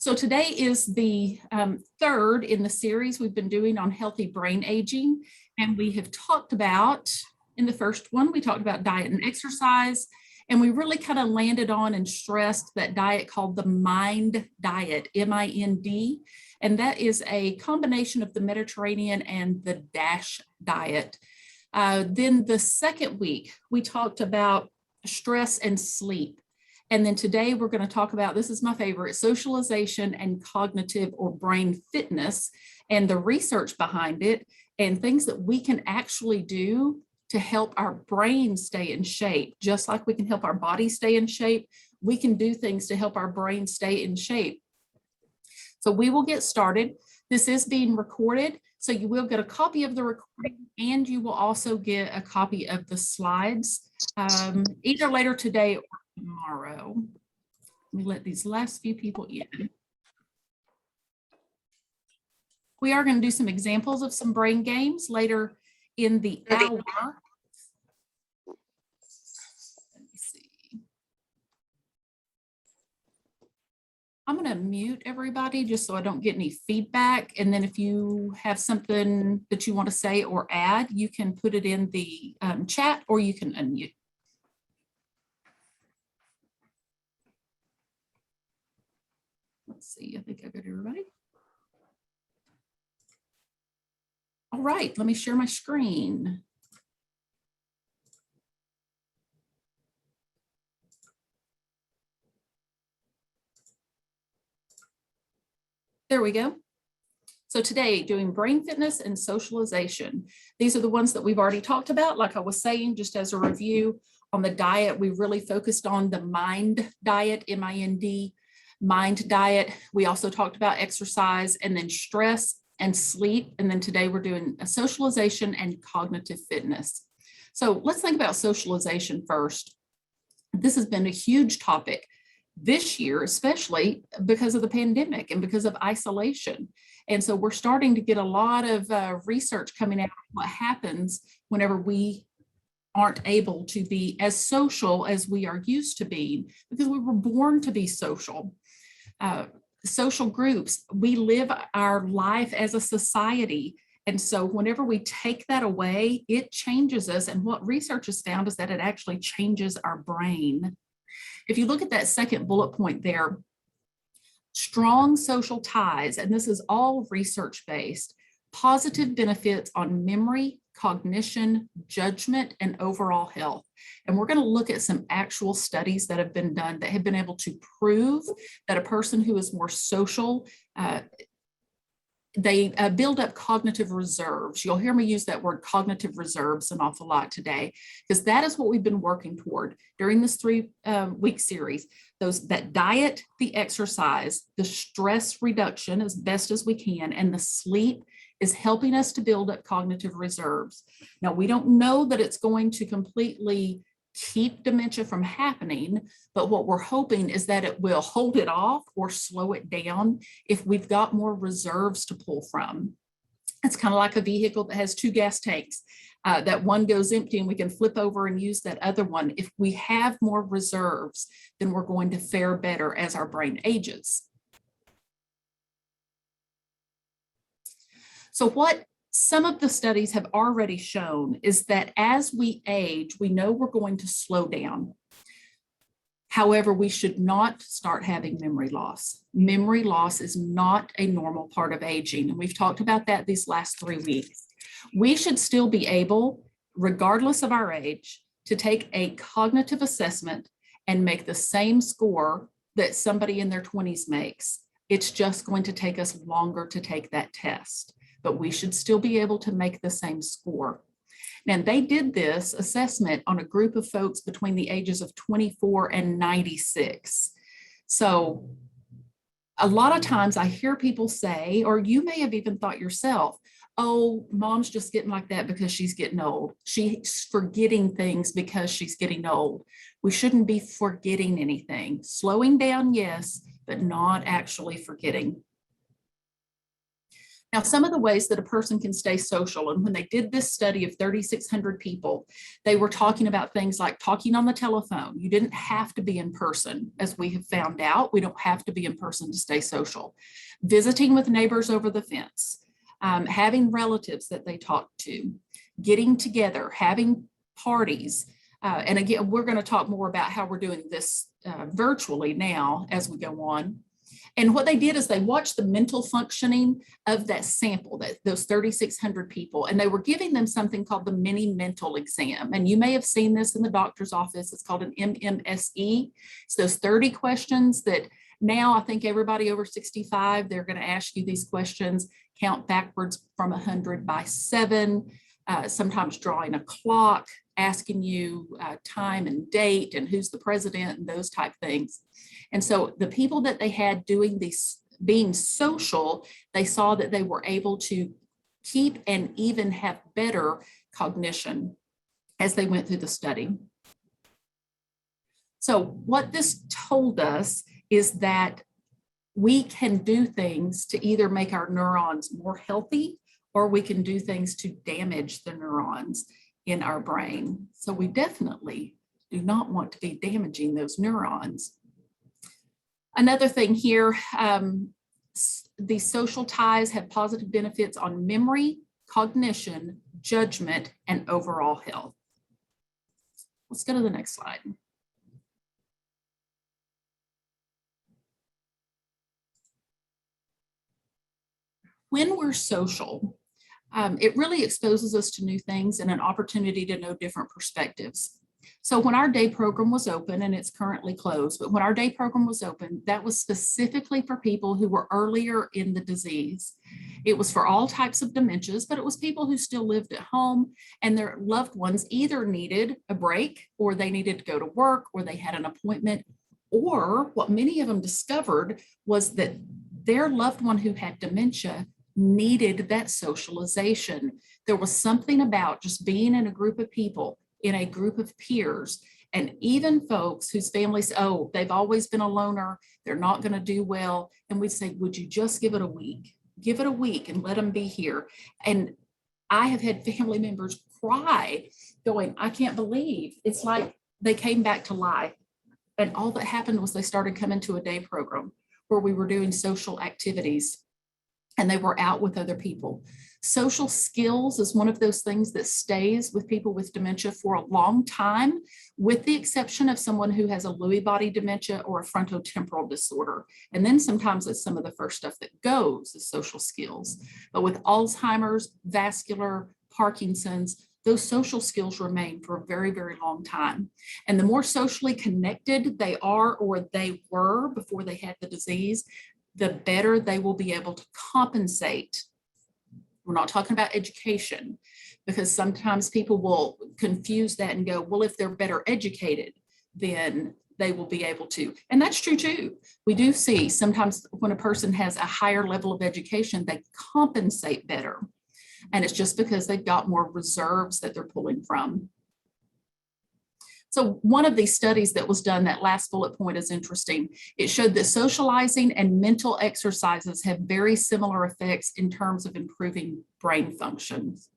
So today is the third in the series we've been doing on healthy brain aging. And we have talked about, in the first one, we talked about diet and exercise. And we really kind of landed on and stressed that diet called the MIND diet, M-I-N-D. And that is a combination of the Mediterranean and the DASH diet. Then the second week, we talked about stress and sleep. And then today we're going to talk about, this is my favorite, socialization and cognitive or brain fitness and the research behind it and things that we can actually do to help our brain stay in shape. Just like we can help our body stay in shape, we can do things to help our brain stay in shape. So we will get started. This is being recorded, so you will get a copy of the recording and you will also get a copy of the slides either later today or tomorrow. Let me let these last few people in. We are going to do some examples of some brain games later in the hour. Let me see. I'm going to mute everybody just so I don't get any feedback. And then if you have something that you want to say or add, you can put it in the chat or you can unmute. Let's see, I think I got everybody. All right, let me share my screen. There we go. So today, doing brain fitness and socialization. These are the ones that we've already talked about. Like I was saying, just as a review on the diet, we really focused on the MIND diet, M-I-N-D. Mind diet. We also talked about exercise and then stress and sleep. And then today we're doing a socialization and cognitive fitness. So let's think about socialization first. This has been a huge topic this year, especially because of the pandemic and because of isolation. And so we're starting to get a lot of research coming out on what happens whenever we aren't able to be as social as we are used to being, because we were born to be social. Social groups, we live our life as a society. And so whenever we take that away, it changes us. And what research has found is that it actually changes our brain. If you look at that second bullet point there, strong social ties, and this is all research-based, positive benefits on memory, cognition, judgment, and overall health. And we're going to look at some actual studies that have been done that have been able to prove that a person who is more social, they build up cognitive reserves. You'll hear me use that word cognitive reserves an awful lot today, because that is what we've been working toward during this 3-week series. That diet, the exercise, the stress reduction as best as we can, and the sleep is helping us to build up cognitive reserves. Now, we don't know that it's going to completely keep dementia from happening, but what we're hoping is that it will hold it off or slow it down if we've got more reserves to pull from. It's kind of like a vehicle that has 2 gas tanks. That one goes empty and we can flip over and use that other one. If we have more reserves, then we're going to fare better as our brain ages. So what some of the studies have already shown is that as we age, we know we're going to slow down. However, we should not start having memory loss. Memory loss is not a normal part of aging, and we've talked about that these last 3 weeks. We should still be able, regardless of our age, to take a cognitive assessment and make the same score that somebody in their 20s makes. It's just going to take us longer to take that test, but we should still be able to make the same score. And they did this assessment on a group of folks between the ages of 24 and 96. So a lot of times I hear people say, or you may have even thought yourself, oh, mom's just getting like that because she's getting old. She's forgetting things because she's getting old. We shouldn't be forgetting anything. Slowing down, yes, but not actually forgetting. Now, some of the ways that a person can stay social, and when they did this study of 3,600 people, they were talking about things like talking on the telephone. You didn't have to be in person, as we have found out. We don't have to be in person to stay social. Visiting with neighbors over the fence, having relatives that they talk to, getting together, having parties. And again, we're going to talk more about how we're doing this virtually now as we go on. And what they did is they watched the mental functioning of that sample, those 3,600 people, and they were giving them something called the mini mental exam. And you may have seen this in the doctor's office. It's called an MMSE. It's those 30 questions that now I think everybody over 65, they're going to ask you these questions, count backwards from 100 by 7, sometimes drawing a clock, asking you time and date and who's the president and those type things. And so the people that they had doing these, being social, they saw that they were able to keep and even have better cognition as they went through the study. So what this told us is that we can do things to either make our neurons more healthy, or we can do things to damage the neurons in our brain. So we definitely do not want to be damaging those neurons. Another thing here, these social ties have positive benefits on memory, cognition, judgment, and overall health. Let's go to the next slide. When we're social, it really exposes us to new things and an opportunity to know different perspectives. So when our day program was open, and it's currently closed, but when our day program was open, that was specifically for people who were earlier in the disease. It was for all types of dementias, but it was people who still lived at home and their loved ones either needed a break, or they needed to go to work, or they had an appointment, or what many of them discovered was that their loved one who had dementia needed that socialization. There was something about just being in a group of people, in a group of peers, and even folks whose families, oh, they've always been a loner, they're not going to do well. And we'd say, would you just give it a week? Give it a week and let them be here. And I have had family members cry going, I can't believe it's like they came back to life. And all that happened was they started coming to a day program where we were doing social activities and they were out with other people. Social skills is one of those things that stays with people with dementia for a long time, with the exception of someone who has a Lewy body dementia or a frontotemporal disorder. And then sometimes it's some of the first stuff that goes is social skills. But with Alzheimer's, vascular, Parkinson's, those social skills remain for a very, very long time. And the more socially connected they are, or they were before they had the disease, the better they will be able to compensate. We're not talking about education, because sometimes people will confuse that and go, well, if they're better educated, then they will be able to. And that's true too. We do see sometimes when a person has a higher level of education, they compensate better. And it's just because they've got more reserves that they're pulling from. So one of these studies that was done, that last bullet point is interesting. It showed that socializing and mental exercises have very similar effects in terms of improving brain functions.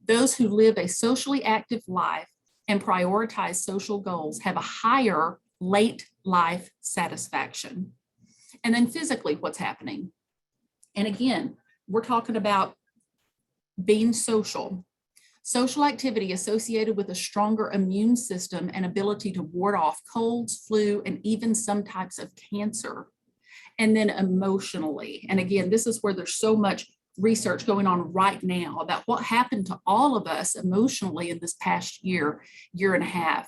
Those who live a socially active life and prioritize social goals have a higher late life satisfaction. And then physically, what's happening? And again, we're talking about being social. Social activity associated with a stronger immune system and ability to ward off colds, flu, and even some types of cancer. And then emotionally, and again, this is where there's so much research going on right now about what happened to all of us emotionally in this past year, year and a half.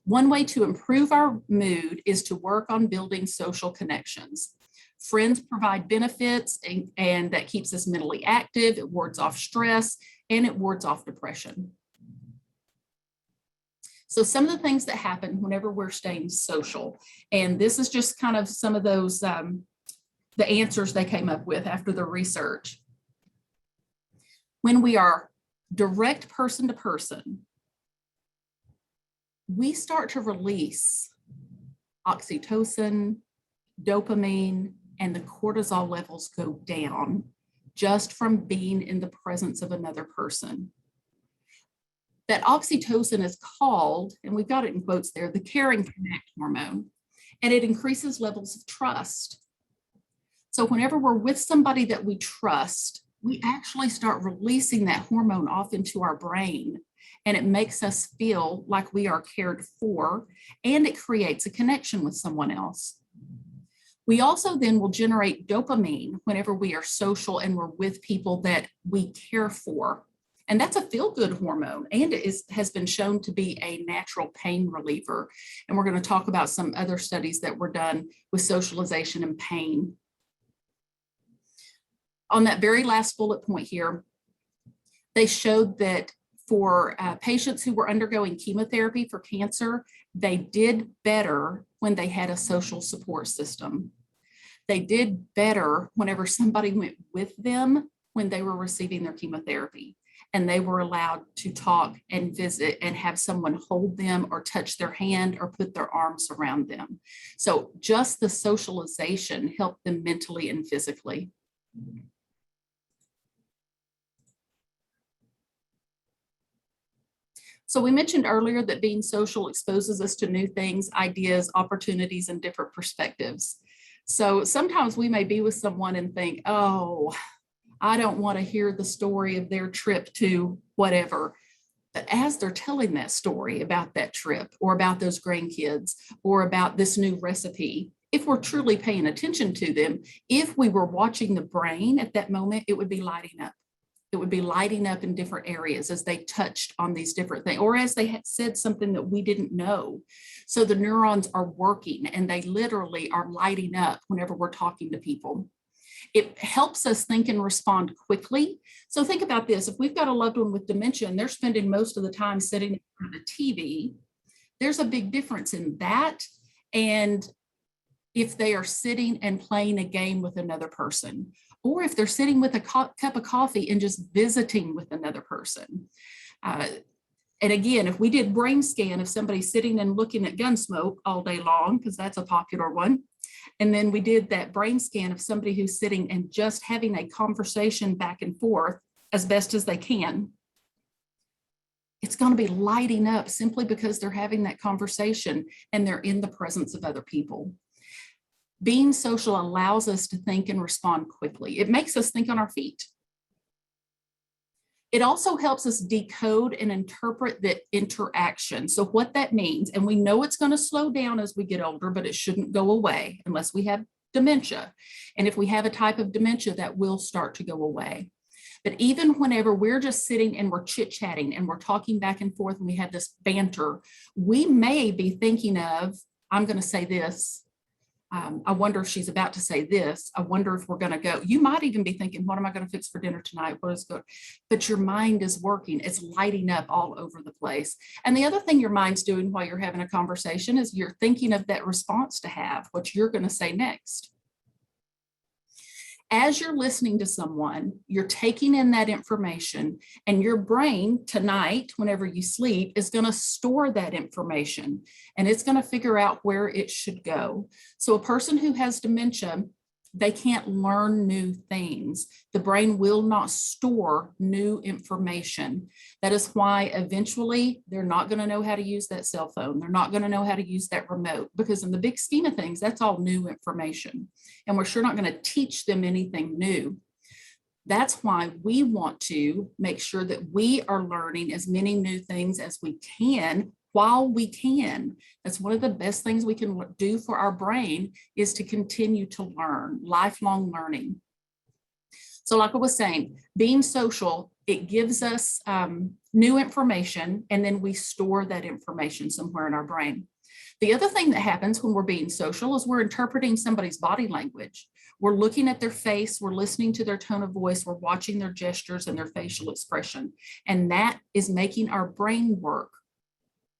One way to improve our mood is to work on building social connections. Friends provide benefits, and that keeps us mentally active. It wards off stress, and it wards off depression. So some of the things that happen whenever we're staying social, and this is just kind of some of those, the answers they came up with after the research. When we are direct person to person, we start to release oxytocin, dopamine, and the cortisol levels go down just from being in the presence of another person. That oxytocin is called, and we've got it in quotes there, the care and connect hormone, and it increases levels of trust. So whenever we're with somebody that we trust, we actually start releasing that hormone off into our brain, and it makes us feel like we are cared for, and it creates a connection with someone else. We also then will generate dopamine whenever we are social and we're with people that we care for. And that's a feel-good hormone, and it has been shown to be a natural pain reliever. And we're going to talk about some other studies that were done with socialization and pain. On that very last bullet point here, they showed that for patients who were undergoing chemotherapy for cancer, they did better when they had a social support system. They did better whenever somebody went with them when they were receiving their chemotherapy, and they were allowed to talk and visit and have someone hold them or touch their hand or put their arms around them. So just the socialization helped them mentally and physically. So we mentioned earlier that being social exposes us to new things, ideas, opportunities, and different perspectives. So sometimes we may be with someone and think, oh, I don't want to hear the story of their trip to whatever. But as they're telling that story about that trip or about those grandkids or about this new recipe, if we're truly paying attention to them, if we were watching the brain at that moment, it would be lighting up. It would be lighting up in different areas as they touched on these different things, or as they had said something that we didn't know. So the neurons are working and they literally are lighting up whenever we're talking to people. It helps us think and respond quickly. So think about this. If we've got a loved one with dementia and they're spending most of the time sitting in front of the TV, there's a big difference in that. And if they are sitting and playing a game with another person, or if they're sitting with a cup of coffee and just visiting with another person. And again, if we did brain scan of somebody sitting and looking at Gunsmoke all day long, because that's a popular one, and then we did that brain scan of somebody who's sitting and just having a conversation back and forth as best as they can, it's going to be lighting up simply because they're having that conversation and they're in the presence of other people. Being social allows us to think and respond quickly. It makes us think on our feet. It also helps us decode and interpret the interaction. So what that means, and we know it's going to slow down as we get older, but it shouldn't go away unless we have dementia. And if we have a type of dementia, that will start to go away. But even whenever we're just sitting and we're chit-chatting and we're talking back and forth and we have this banter, we may be thinking of, I'm going to say this. I wonder if she's about to say this. I wonder if we're going to go. You might even be thinking, what am I going to fix for dinner tonight? What is good? But your mind is working. It's lighting up all over the place. And the other thing your mind's doing while you're having a conversation is you're thinking of that response to have, what you're going to say next. As you're listening to someone, you're taking in that information, and your brain tonight, whenever you sleep, is going to store that information, and it's going to figure out where it should go. So a person who has dementia, they can't learn new things. The brain will not store new information. That is why eventually they're not going to know how to use that cell phone. They're not going to know how to use that remote, because in the big scheme of things, that's all new information. And we're sure not going to teach them anything new. That's why we want to make sure that we are learning as many new things as we can while we can. That's one of the best things we can do for our brain, is to continue to learn, lifelong learning. So like I was saying, being social, it gives us new information, and then we store that information somewhere in our brain. The other thing that happens when we're being social is we're interpreting somebody's body language. We're looking at their face, we're listening to their tone of voice, we're watching their gestures and their facial expression. And that is making our brain work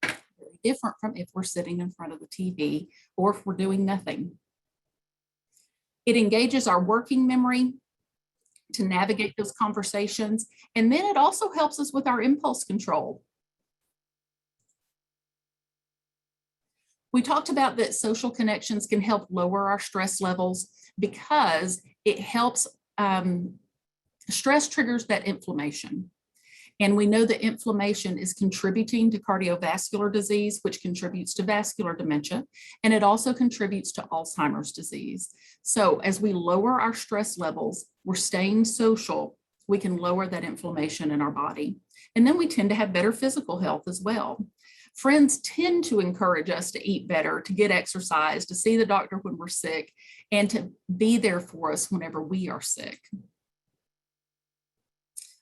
very different from if we're sitting in front of the TV or if we're doing nothing. It engages our working memory to navigate those conversations. And then it also helps us with our impulse control. We talked about that social connections can help lower our stress levels. because it helps, stress triggers that inflammation. And we know that inflammation is contributing to cardiovascular disease, which contributes to vascular dementia, and it also contributes to Alzheimer's disease. So as we lower our stress levels, we're staying social, we can lower that inflammation in our body. And then we tend to have better physical health as well. Friends tend to encourage us to eat better, to get exercise, to see the doctor when we're sick, and to be there for us whenever we are sick.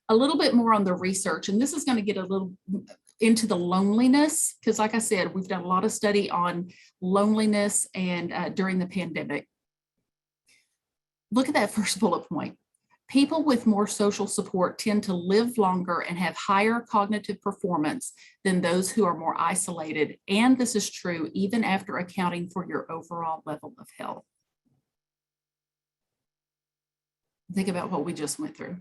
A little bit more on the research, and this is going to get a little into the loneliness, because like I said, we've done a lot of study on loneliness and during the pandemic. Look at that first bullet point. People with more social support tend to live longer and have higher cognitive performance than those who are more isolated. And this is true even after accounting for your overall level of health. Think about what we just went through.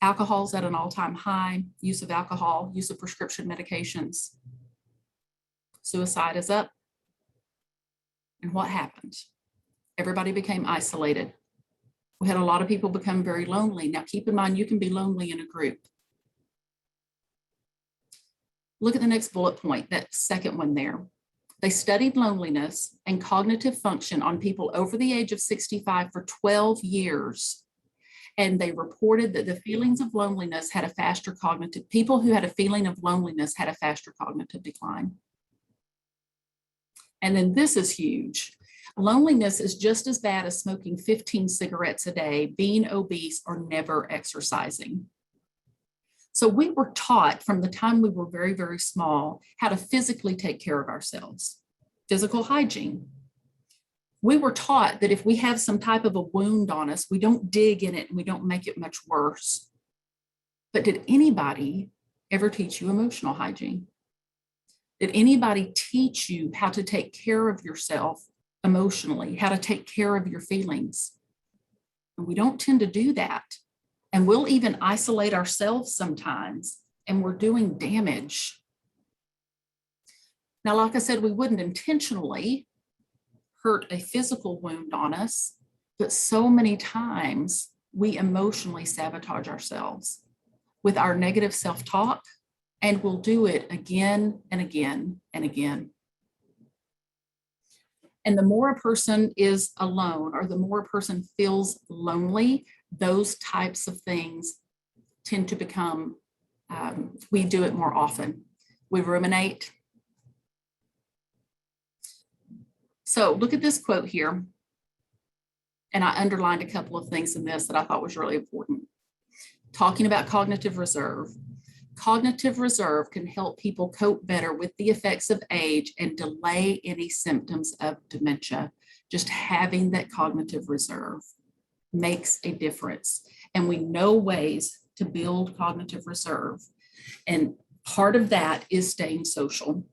Alcohol's at an all-time high, use of alcohol, use of prescription medications. Suicide is up. And what happened? Everybody became isolated. We had a lot of people become very lonely. Now keep in mind, you can be lonely in a group. Look at the next bullet point, that second one there. They studied loneliness and cognitive function on people over the age of 65 for 12 years. And they reported that the feelings of loneliness had a faster cognitive, people who had a feeling of loneliness had a faster cognitive decline. And then this is huge. Loneliness is just as bad as smoking 15 cigarettes a day, being obese, or never exercising. So we were taught from the time we were very, very small how to physically take care of ourselves, physical hygiene. We were taught that if we have some type of a wound on us, we don't dig in it and we don't make it much worse. But did anybody ever teach you emotional hygiene? Did anybody teach you how to take care of yourself emotionally, how to take care of your feelings? And we don't tend to do that. And we'll even isolate ourselves sometimes, and we're doing damage. Now, like I said, we wouldn't intentionally hurt a physical wound on us, but so many times we emotionally sabotage ourselves with our negative self-talk, and we'll do it again and again and again. And the more a person is alone, or the more a person feels lonely, those types of things tend to become, we do it more often. We ruminate. So look at this quote here. And I underlined a couple of things in this that I thought was really important. Talking about cognitive reserve. Cognitive reserve can help people cope better with the effects of age and delay any symptoms of dementia. Just having that cognitive reserve makes a difference. And we know ways to build cognitive reserve. And part of that is staying social.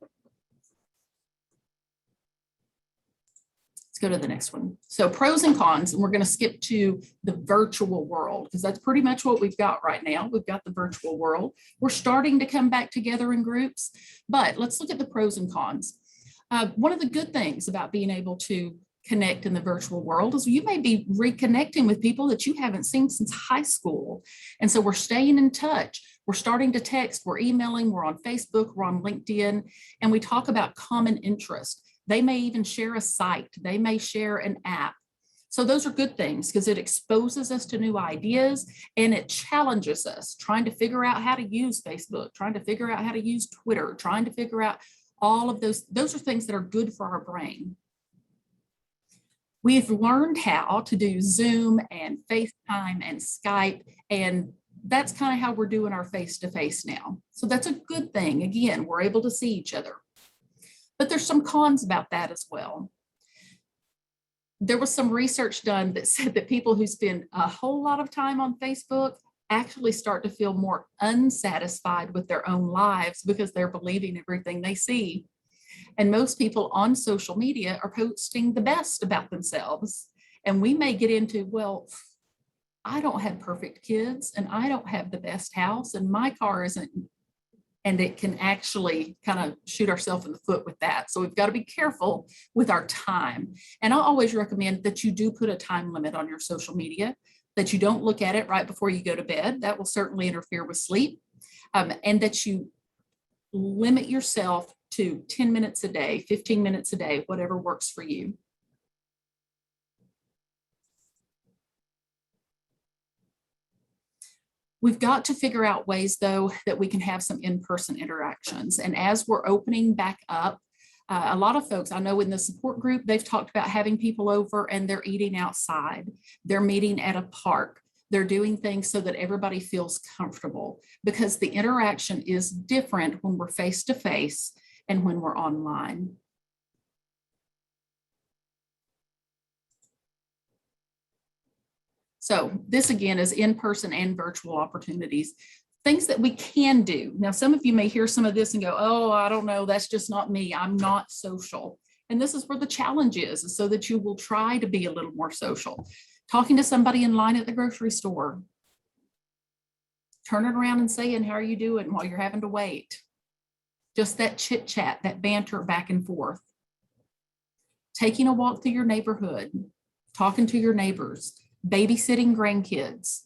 Go to the next one. So pros and cons, and we're going to skip to the virtual world because that's pretty much what we've got right now. We've got the virtual world. We're starting to come back together in groups, but let's look at the pros and cons. One of the good things about being able to connect in the virtual world is you may be reconnecting with people that you haven't seen since high school. And so we're staying in touch. We're starting to text, we're emailing, we're on Facebook, we're on LinkedIn, and we talk about common interest. They may even share a site. They may share an app. So those are good things because it exposes us to new ideas and it challenges us trying to figure out how to use Facebook, trying to figure out how to use Twitter, trying to figure out all of those. Those are things that are good for our brain. We've learned how to do Zoom and FaceTime and Skype, and that's kind of how we're doing our face-to-face now. So that's a good thing. Again, we're able to see each other. But there's some cons about that as well. There was some research done that said that people who spend a whole lot of time on Facebook actually start to feel more unsatisfied with their own lives because they're believing everything they see. And most people on social media are posting the best about themselves. And we may get into, well, I don't have perfect kids and I don't have the best house and my car isn't and it can actually kind of shoot ourselves in the foot with that. So we've got to be careful with our time. And I'll always recommend that you do put a time limit on your social media, that you don't look at it right before you go to bed. That will certainly interfere with sleep. And that you limit yourself to 10 minutes a day, 15 minutes a day, whatever works for you. We've got to figure out ways, though, that we can have some in-person interactions. And as we're opening back up, a lot of folks I know in the support group, they've talked about having people over and they're eating outside. They're meeting at a park. They're doing things so that everybody feels comfortable, because the interaction is different when we're face-to-face and when we're online. So this again is in-person and virtual opportunities, things that we can do. Now, some of you may hear some of this and go, oh, I don't know, that's just not me. I'm not social. And this is where the challenge is so that you will try to be a little more social. Talking to somebody in line at the grocery store, turning around and saying, how are you doing while you're having to wait? Just that chit chat, that banter back and forth. Taking a walk through your neighborhood, talking to your neighbors, babysitting grandkids,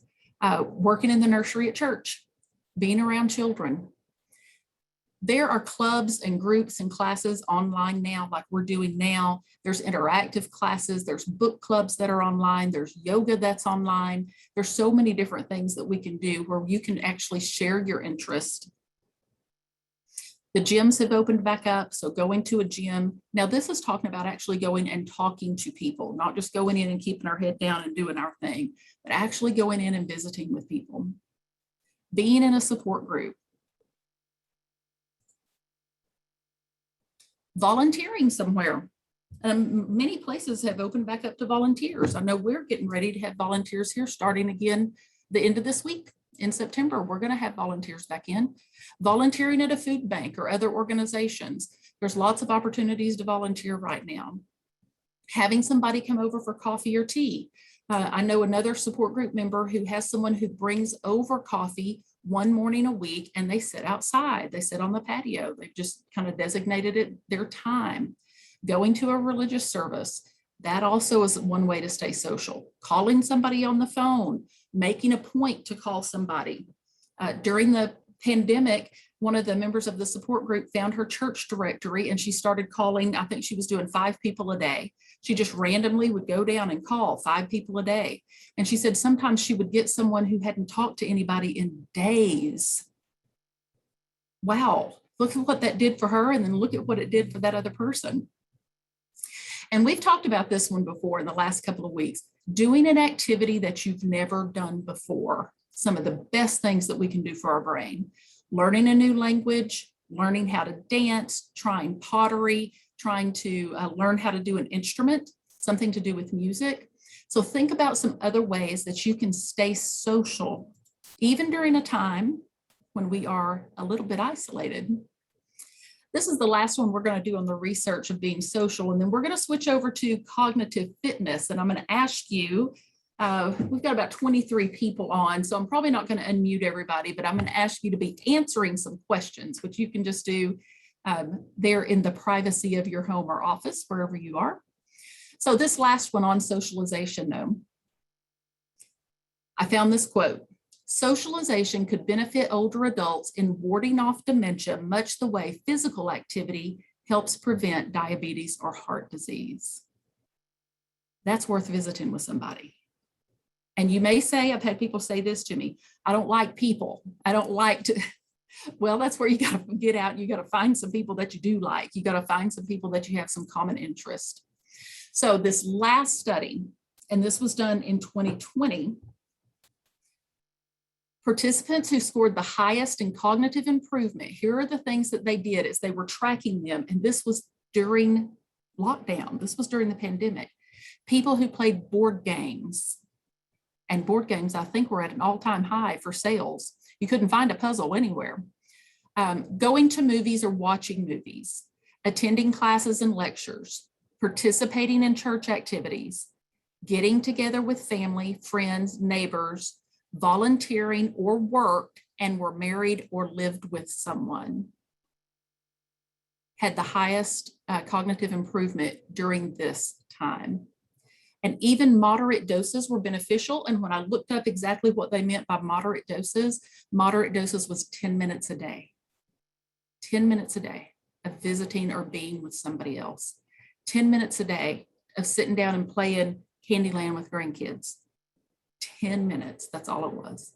working in the nursery at church, being around children. There are clubs and groups and classes online now, like we're doing now. There's interactive classes, there's book clubs that are online, there's yoga that's online. There's so many different things that we can do where you can actually share your interest. The gyms have opened back up, so going to a gym. Now this is talking about actually going and talking to people, not just going in and keeping our head down and doing our thing, but actually going in and visiting with people. Being in a support group. Volunteering somewhere. Many places have opened back up to volunteers. I know we're getting ready to have volunteers here starting again the end of this week. In September, we're going to have volunteers back in. Volunteering at a food bank or other organizations. There's lots of opportunities to volunteer right now. Having somebody come over for coffee or tea. I know another support group member who has someone who brings over coffee one morning a week, and they sit outside. They sit on the patio. They've just kind of designated it their time. Going to a religious service. That also is one way to stay social. Calling somebody on the phone, making a point to call somebody. During the pandemic, one of the members of the support group found her church directory and she started calling. I think she was doing 5 people a day. She just randomly would go down and call 5 people a day. And she said sometimes she would get someone who hadn't talked to anybody in days. Wow, look at what that did for her, and then look at what it did for that other person. And we've talked about this one before in the last couple of weeks, doing an activity that you've never done before. Some of the best things that we can do for our brain. Learning a new language, learning how to dance, trying pottery, trying to learn how to do an instrument, something to do with music. So think about some other ways that you can stay social, even during a time when we are a little bit isolated. This is the last one we're going to do on the research of being social, and then we're going to switch over to cognitive fitness. And I'm going to ask you, we've got about 23 people on, so I'm probably not going to unmute everybody, but I'm going to ask you to be answering some questions, which you can just do there in the privacy of your home or office, wherever you are. So this last one on socialization, though, I found this quote. Socialization could benefit older adults in warding off dementia, much the way physical activity helps prevent diabetes or heart disease. That's worth visiting with somebody. And you may say, I've had people say this to me, I don't like people. I don't like to, well, that's where you got to get out. You got to find some people that you do like. You got to find some people that you have some common interest. So this last study, and this was done in 2020, participants who scored the highest in cognitive improvement, here are the things that they did is they were tracking them. And this was during lockdown. This was during the pandemic. People who played board games, and board games, I think, were at an all-time high for sales. You couldn't find a puzzle anywhere. Going to movies or watching movies, attending classes and lectures, participating in church activities, getting together with family, friends, neighbors, volunteering or work and were married or lived with someone had the highest cognitive improvement during this time. And even moderate doses were beneficial. And when I looked up exactly what they meant by moderate doses was 10 minutes a day. 10 minutes a day of visiting or being with somebody else. 10 minutes a day of sitting down and playing Candyland with grandkids. 10 minutes, that's all it was.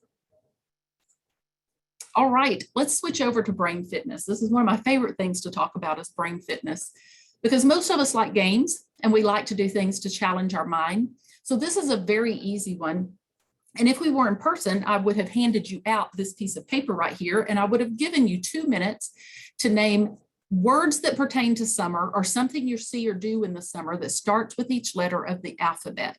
All right, let's switch over to brain fitness. This is one of my favorite things to talk about is brain fitness, because most of us like games and we like to do things to challenge our mind. So this is a very easy one. And if we were in person, I would have handed you out this piece of paper right here, and I would have given you 2 minutes to name words that pertain to summer or something you see or do in the summer that starts with each letter of the alphabet.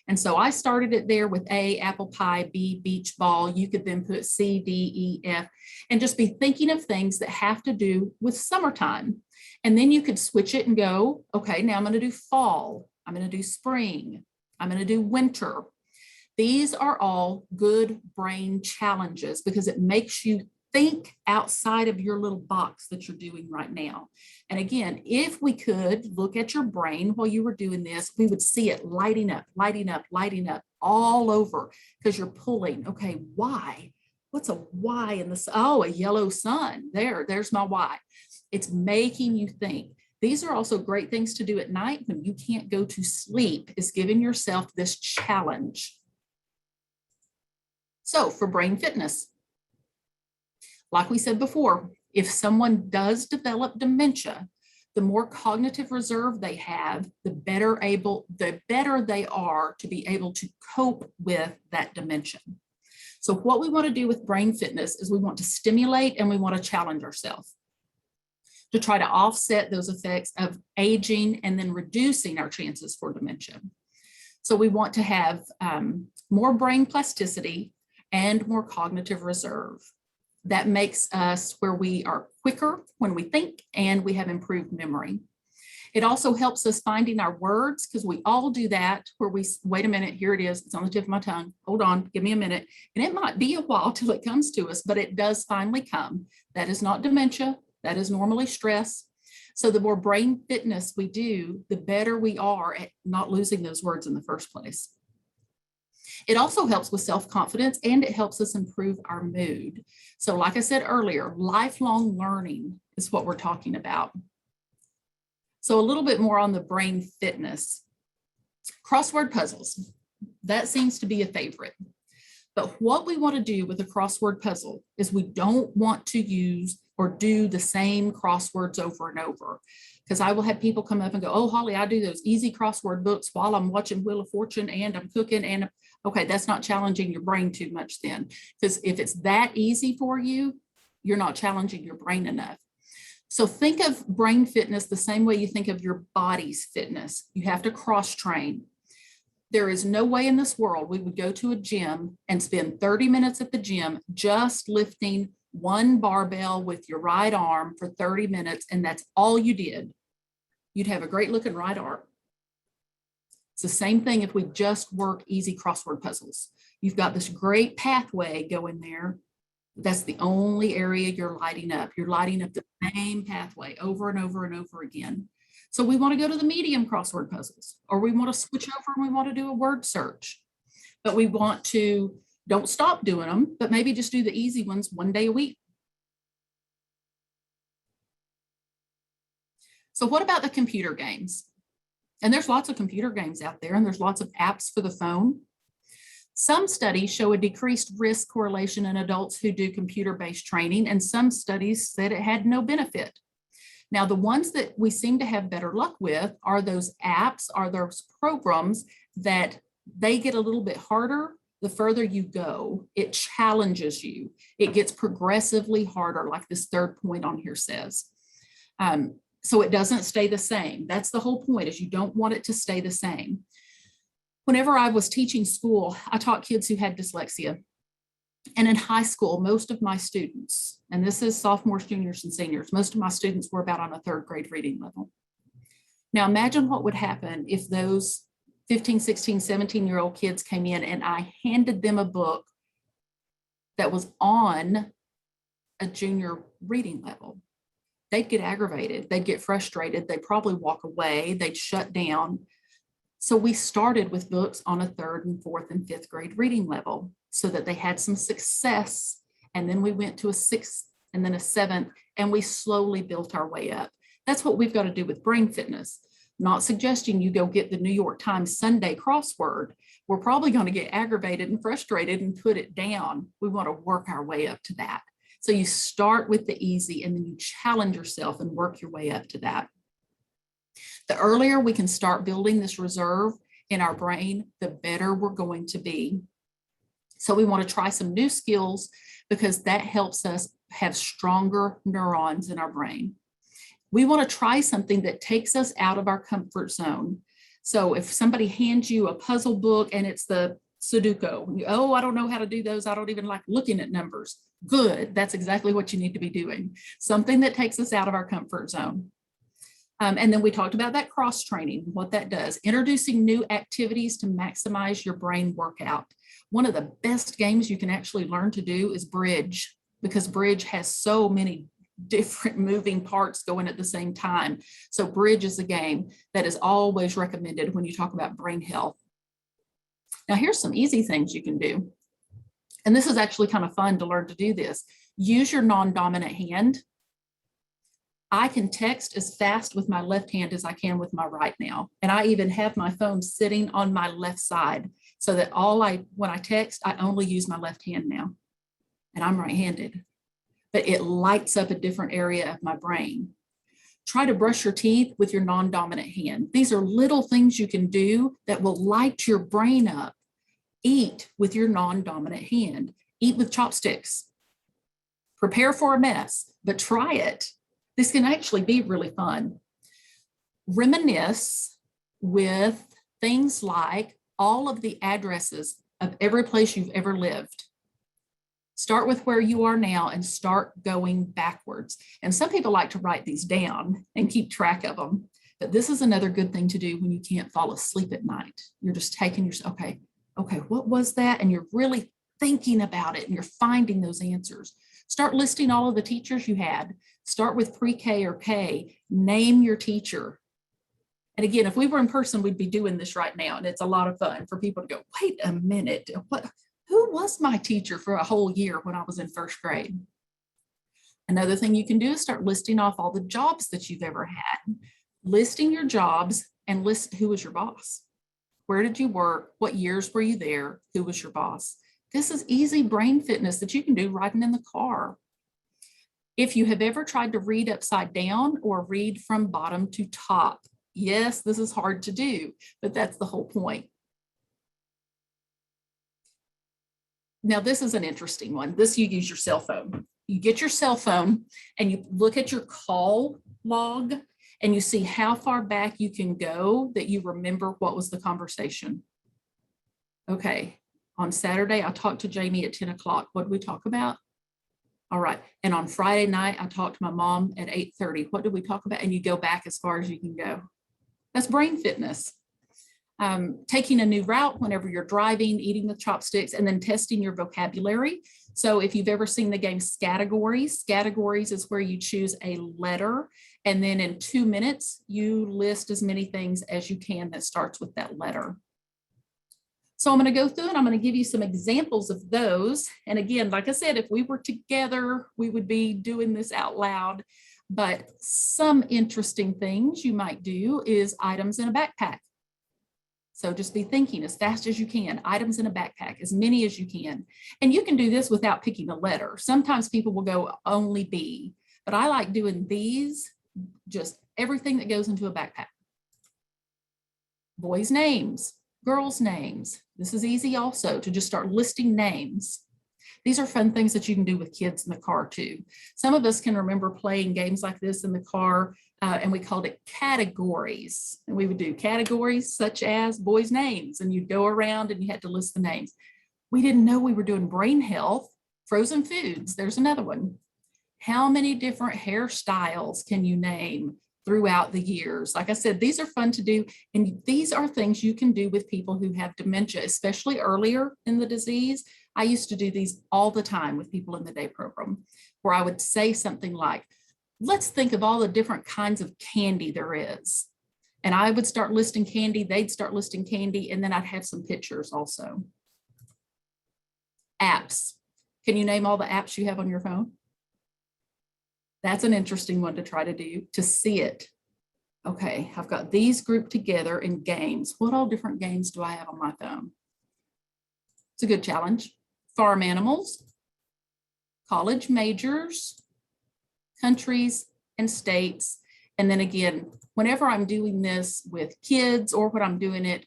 And so I started it there with A, apple pie, B, beach ball. You could then put C, D, E, F, and just be thinking of things that have to do with summertime. And then you could switch it and go, okay, now I'm going to do fall. I'm going to do spring. I'm going to do winter. These are all good brain challenges because it makes you think outside of your little box that you're doing right now. And again, if we could look at your brain while you were doing this, we would see it lighting up, lighting up, lighting up all over because you're pulling, okay, why? What's a why in the, oh, a yellow sun. There's my why. It's making you think. These are also great things to do at night when you can't go to sleep, is giving yourself this challenge. So for brain fitness, like we said before, if someone does develop dementia, the more cognitive reserve they have, the better they are to be able to cope with that dementia. So what we want to do with brain fitness is we want to stimulate and we want to challenge ourselves to try to offset those effects of aging and then reducing our chances for dementia. So we want to have more brain plasticity and more cognitive reserve. That makes us where we are quicker when we think and we have improved memory. It also helps us finding our words because we all do that where we, wait a minute, here it is, it's on the tip of my tongue, hold on, give me a minute. And it might be a while till it comes to us, but it does finally come. That is not dementia, that is normally stress. So the more brain fitness we do, the better we are at not losing those words in the first place. It also helps with self-confidence and it helps us improve our mood. So like I said earlier, lifelong learning is what we're talking about. So a little bit more on the brain fitness. Crossword puzzles, that seems to be a favorite. But what we want to do with a crossword puzzle is we don't want to use or do the same crosswords over and over. Because I will have people come up and go, oh, Holly, I do those easy crossword books while I'm watching Wheel of Fortune and I'm cooking. And okay, that's not challenging your brain too much then. Because if it's that easy for you, you're not challenging your brain enough. So think of brain fitness the same way you think of your body's fitness. You have to cross train. There is no way in this world we would go to a gym and spend 30 minutes at the gym just lifting one barbell with your right arm for 30 minutes, and that's all you did. You'd have a great looking right arm. It's the same thing if we just work easy crossword puzzles. You've got this great pathway going there. That's the only area you're lighting up. You're lighting up the same pathway over and over and over again. So we want to go to the medium crossword puzzles, or we want to switch over and we want to do a word search. But we want to, don't stop doing them, but maybe just do the easy ones one day a week. So what about the computer games? And there's lots of computer games out there, and there's lots of apps for the phone. Some studies show a decreased risk correlation in adults who do computer-based training, and some studies said it had no benefit. Now, the ones that we seem to have better luck with are those apps, are those programs that they get a little bit harder the further you go. It challenges you. It gets progressively harder, like this third point on here says. So it doesn't stay the same. That's the whole point, is you don't want it to stay the same. Whenever I was teaching school, I taught kids who had dyslexia. And in high school, most of my students, and this is sophomores, juniors, and seniors, most of my students were about on a third grade reading level. Now imagine what would happen if those 15, 16, 17-year-old kids came in and I handed them a book that was on a junior reading level. They'd get aggravated, they'd get frustrated, they'd probably walk away, they'd shut down. So we started with books on a 3rd and 4th and 5th grade reading level so that they had some success. And then we went to a 6th and then a 7th, and we slowly built our way up. That's what we've got to do with brain fitness. Not suggesting you go get the New York Times Sunday crossword. We're probably going to get aggravated and frustrated and put it down. We want to work our way up to that. So you start with the easy and then you challenge yourself and work your way up to that. The earlier we can start building this reserve in our brain, the better we're going to be. So we want to try some new skills because that helps us have stronger neurons in our brain. We want to try something that takes us out of our comfort zone. So if somebody hands you a puzzle book and it's the Sudoku, oh, I don't know how to do those. I don't even like looking at numbers. Good. That's exactly what you need to be doing. Something that takes us out of our comfort zone. And then we talked about that cross training, what that does, introducing new activities to maximize your brain workout. One of the best games you can actually learn to do is bridge, because bridge has so many different moving parts going at the same time. So bridge is a game that is always recommended when you talk about brain health. Now here's some easy things you can do. And this is actually kind of fun to learn to do this. Use your non-dominant hand. I can text as fast with my left hand as I can with my right now. And I even have my phone sitting on my left side so that when I text, I only use my left hand now. And I'm right-handed, but it lights up a different area of my brain. Try to brush your teeth with your non-dominant hand. These are little things you can do that will light your brain up. Eat with your non-dominant hand. Eat with chopsticks. Prepare for a mess, but try it. This can actually be really fun. Reminisce with things like all of the addresses of every place you've ever lived. Start with where you are now and start going backwards. And some people like to write these down and keep track of them. But this is another good thing to do when you can't fall asleep at night. You're just taking yourself, okay, what was that? And you're really thinking about it and you're finding those answers. Start listing all of the teachers you had. Start with pre-K or K. Name your teacher. And again, if we were in person, we'd be doing this right now. And it's a lot of fun for people to go, wait a minute, who was my teacher for a whole year when I was in 1st grade? Another thing you can do is start listing off all the jobs that you've ever had. Listing your jobs and list who was your boss. Where did you work? What years were you there? Who was your boss? This is easy brain fitness that you can do riding in the car. If you have ever tried to read upside down or read from bottom to top, yes, this is hard to do, but that's the whole point. Now, this is an interesting one. This, you use your cell phone. You get your cell phone and you look at your call log and you see how far back you can go that you remember what was the conversation. Okay, on Saturday, I talked to Jamie at 10 o'clock. What did we talk about? All right, and on Friday night, I talked to my mom at 8:30. What did we talk about? And you go back as far as you can go. That's brain fitness. Taking a new route whenever you're driving, eating with chopsticks, and then testing your vocabulary. So if you've ever seen the game Categories is where you choose a letter, and then in 2 minutes, you list as many things as you can that starts with that letter. So I'm going to go through and I'm going to give you some examples of those. And again, like I said, if we were together, we would be doing this out loud. But some interesting things you might do is items in a backpack. So just be thinking as fast as you can, items in a backpack, as many as you can. And you can do this without picking a letter. Sometimes people will go only B, but I like doing these, just everything that goes into a backpack. Boys' names, girls' names. This is easy also to just start listing names. These are fun things that you can do with kids in the car too. Some of us can remember playing games like this in the car and we called it categories. And we would do categories such as boys' names, and you'd go around and you had to list the names. We didn't know we were doing brain health. Frozen foods, there's another one. How many different hairstyles can you name throughout the years? Like I said, these are fun to do. And these are things you can do with people who have dementia, especially earlier in the disease. I used to do these all the time with people in the day program, where I would say something like, let's think of all the different kinds of candy there is. And I would start listing candy, they'd start listing candy, and then I'd have some pictures also. Apps. Can you name all the apps you have on your phone? That's an interesting one to try to do, to see it. Okay, I've got these grouped together in games. What all different games do I have on my phone? It's a good challenge. Farm animals, college majors, countries, and states. And then again, whenever I'm doing this with kids or when I'm doing it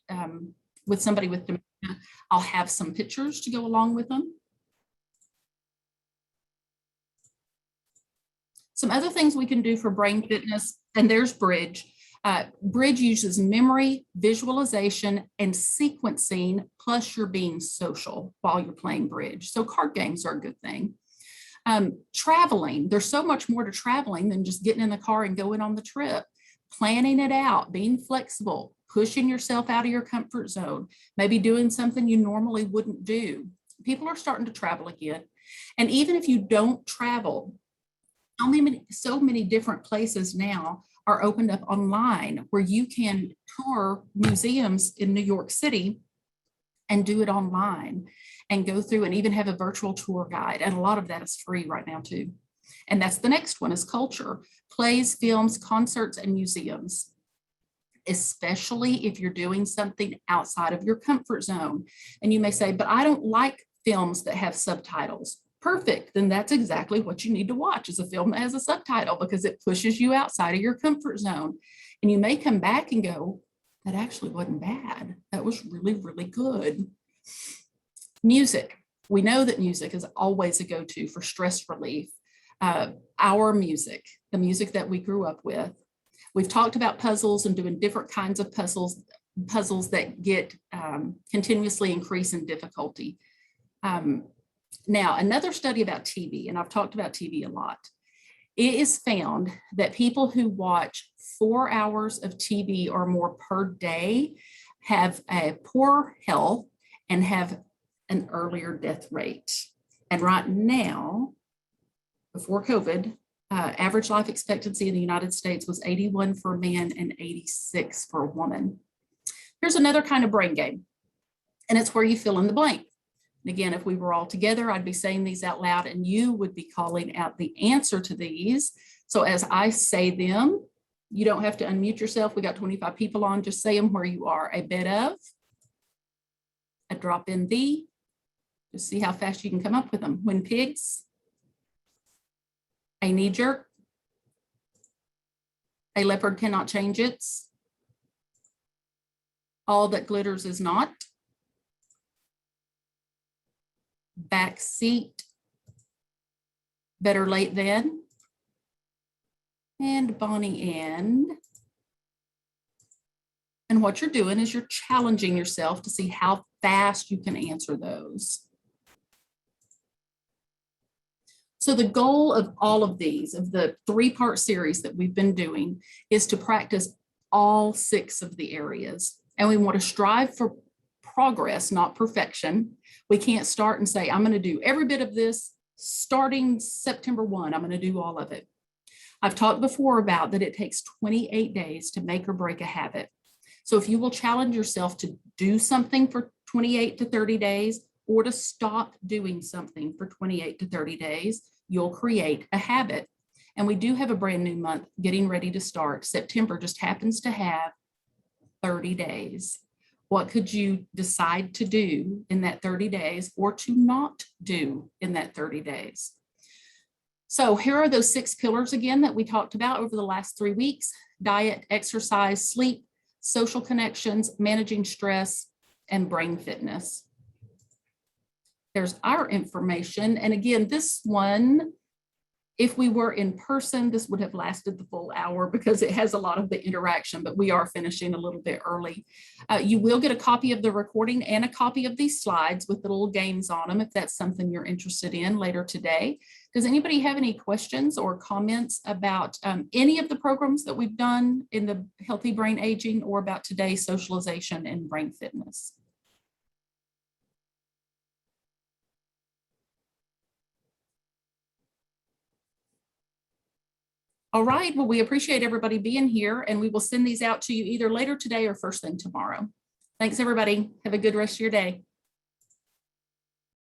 with somebody with dementia, I'll have some pictures to go along with them. Some other things we can do for brain fitness, and there's Bridge. Bridge uses memory, visualization, and sequencing, plus you're being social while you're playing Bridge. So card games are a good thing. Traveling, there's so much more to traveling than just getting in the car and going on the trip. Planning it out, being flexible, pushing yourself out of your comfort zone, maybe doing something you normally wouldn't do. People are starting to travel again. And even if you don't travel, so many different places now are opened up online where you can tour museums in New York City and do it online and go through and even have a virtual tour guide. And a lot of that is free right now too. And that's the next one, is culture, plays, films, concerts, and museums, especially if you're doing something outside of your comfort zone. And you may say, but I don't like films that have subtitles. Perfect, then that's exactly what you need to watch, is a film that has a subtitle, because it pushes you outside of your comfort zone. And you may come back and go, that actually wasn't bad. That was really, really good. Music. We know that music is always a go-to for stress relief. Our music, the music that we grew up with. We've talked about puzzles and doing different kinds of puzzles that get continuously increase in difficulty. Now, another study about TV, and I've talked about TV a lot, it is found that people who watch 4 hours of TV or more per day have a poor health and have an earlier death rate. And right now, before COVID, average life expectancy in the United States was 81 for a man and 86 for a woman. Here's another kind of brain game, and it's where you fill in the blank. And again, if we were all together, I'd be saying these out loud and you would be calling out the answer to these. So as I say them, you don't have to unmute yourself. We got 25 people on, just say them where you are. A bit of, a drop in the, just see how fast you can come up with them. When pigs, a knee jerk, a leopard cannot change its, all that glitters is not, back seat, better late than, and Bonnie and. And what you're doing is you're challenging yourself to see how fast you can answer those. So the goal of all of these, of the 3-part series that we've been doing, is to practice all 6 of the areas. And we want to strive for progress, not perfection. We can't start and say, I'm going to do every bit of this starting September 1. I'm going to do all of it. I've talked before about that it takes 28 days to make or break a habit. So if you will challenge yourself to do something for 28 to 30 days, or to stop doing something for 28 to 30 days, you'll create a habit. And we do have a brand new month getting ready to start. September just happens to have 30 days. What could you decide to do in that 30 days or to not do in that 30 days? So here are those 6 pillars again that we talked about over the last 3 weeks: diet, exercise, sleep, social connections, managing stress, and brain fitness. There's our information. And again, this one, if we were in person, this would have lasted the full hour because it has a lot of the interaction, but we are finishing a little bit early. You will get a copy of the recording and a copy of these slides with the little games on them if that's something you're interested in later today. Does anybody have any questions or comments about any of the programs that we've done in the Healthy Brain Aging, or about today's socialization and brain fitness? All right, well, we appreciate everybody being here, and we will send these out to you either later today or first thing tomorrow. Thanks, everybody. Have a good rest of your day.